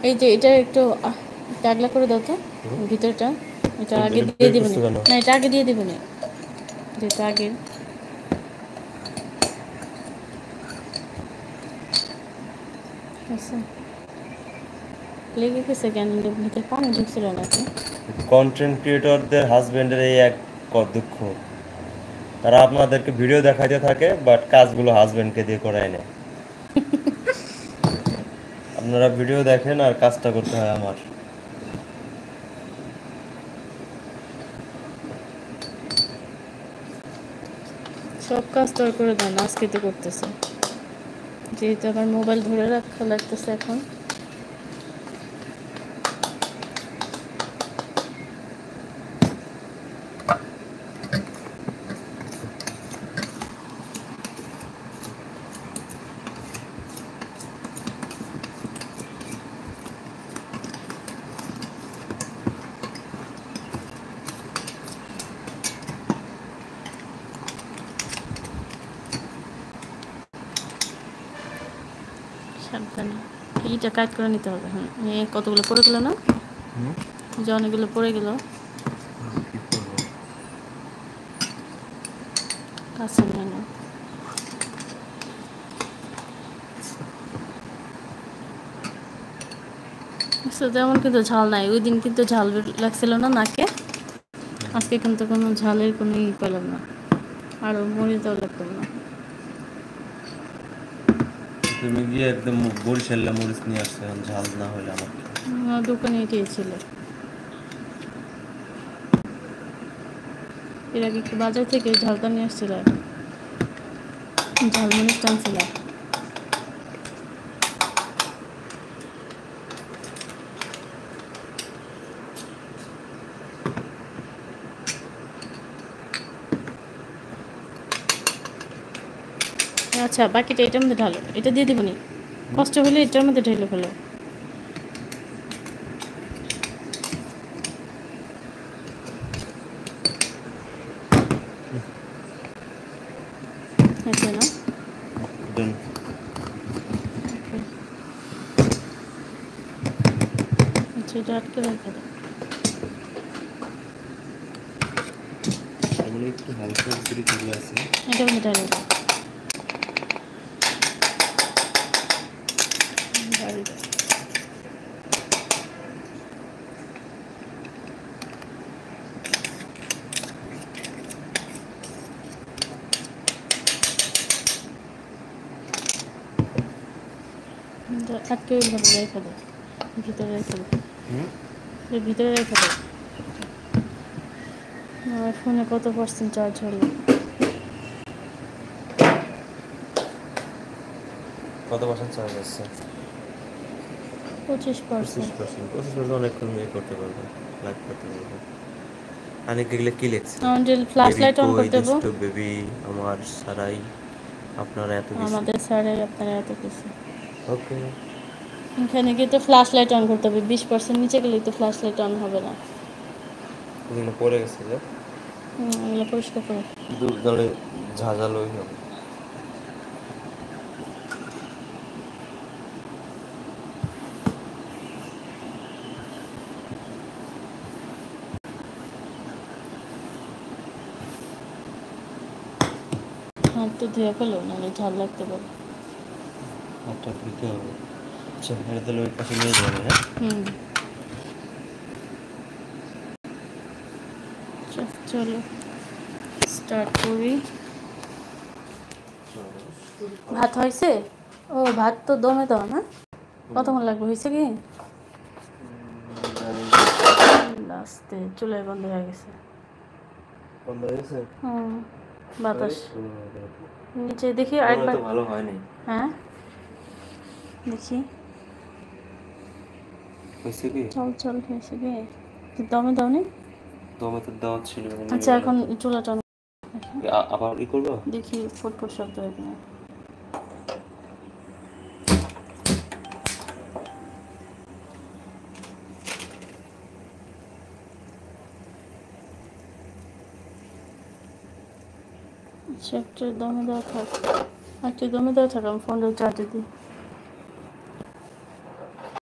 এই যে এটা একটু টাগলা করে দাও তো ভিতরটা। এটা আগে দিয়ে দিবেন না, এটা আগে দিয়ে দিবেন, যেটা আগে আচ্ছা লেগে গেছে কেন, ভিতরে পানি ঢুকছিল নাকি? কন্টেন্ট ক্রিয়েটরদের হাজবেন্ডের এই এক দুঃখ, তারা আপনাদেরকে ভিডিও দেখাইতে থাকে বাট কাজগুলো হাজবেন্ডকে দিয়ে করায় নেয়। আপনারা ভিডিও দেখেন আর কাজটা করতে হয় আমার। সব কাজ তোর করে দেন, আজকে তো করতেছে, যেহেতু আমার মোবাইল ধরে রাখা লাগতেছে এখন। সাবধানে এইটা কাজ করে নিতে হবে। হ্যাঁ কতগুলো পড়ে গেলো না, যে অনেকগুলো পড়ে গেল। কাছে নিয়ে নাও। তেমন কিন্তু ঝাল নাই, ওই দিন কিন্তু ঝাল লাগছিল না নাকে, আজকে কিন্তু কোনো ঝালের কোনো ই পেলাম না, আরও মরিচাও লাগতাম না। তুমি গিয়ে একদম বরিশাল্লা মরিচ নিয়ে আসছো, ঝাল না হলে আমার দোকানে এটাই ছিল, এর আগে একটু বাজার থেকে ঝালটা নিয়ে আসছিল, ঝালমরিচ টানছিল। আচ্ছা বাকিটা এটার মধ্যে ঢালো, এটা দিয়ে দিবনি, কষ্ট হলে এটার মধ্যে ঢেলে ফেলো। আচ্ছা না আচ্ছা এটা আটকে রাখা দাও। একটু হালকা করে চলে আসে, এটার মধ্যে ঢালো দাও। আটকে ভাবে রেখে দাও, ভিতরে রেখে দাও, ভিতরে রেখে দাও। আমার ফোনে কত % চার্জ হলো? কত % চার্জ আছে? 25%। 25% অনেকক্ষণ ইয়ে করতে পারবে, লাইভ করতে পারবে। অনেক এগুলো কি লিখছে? আমাদের ফ্ল্যাশ বেবি লাইট অন কই করতে দেবো। দুষ্টু বেবি আমার সারাই আপনারা এত কিছু। আমাদের স্যারে আপনারা এত কিছু। ওকে, এখানে গিয়ে তো ফ্ল্যাশ লাইট অন করতে হবে, 20% নিচে গেলেই তো ফ্ল্যাশ লাইট অন হবে না। এগুলো পড়ে গেছে যে এগুলো পরিষ্কার করো। দূর দলে ঝাঁঝালোই হবে। হাত তো ধুয়ে ফেলো, নাহলে ঝাল লাগতে পারে। হাতটা ধুতে হবে। আচ্ছা এটা তাহলে ওই পাশে নিয়ে যাবে। হ্যাঁ চলো স্টার্ট করি। ভাত হয়েছে? ও ভাত তো দমে দাও না, কতক্ষণ লাগবে? হয়েছে কি লাস্টে চুলায় বন্ধ হয়ে গেছে। বন্ধ হয়ে গেছে? বাতাস নিচে দেখি আরেকবার। ভালো হয়নি। হ্যাঁ দেখি, হয়েছে কি? চল হয়েছে কি, দমে দাওনি? দমে তো দেওয়া ছিল। আচ্ছা এখন চুলাটা আবার ই করবো, দেখি ফুটফুট শব্দ হয় কিনা। আচ্ছা একটা দমে দেওয়া থাক, আমি ফোনটা চার্জে দিই।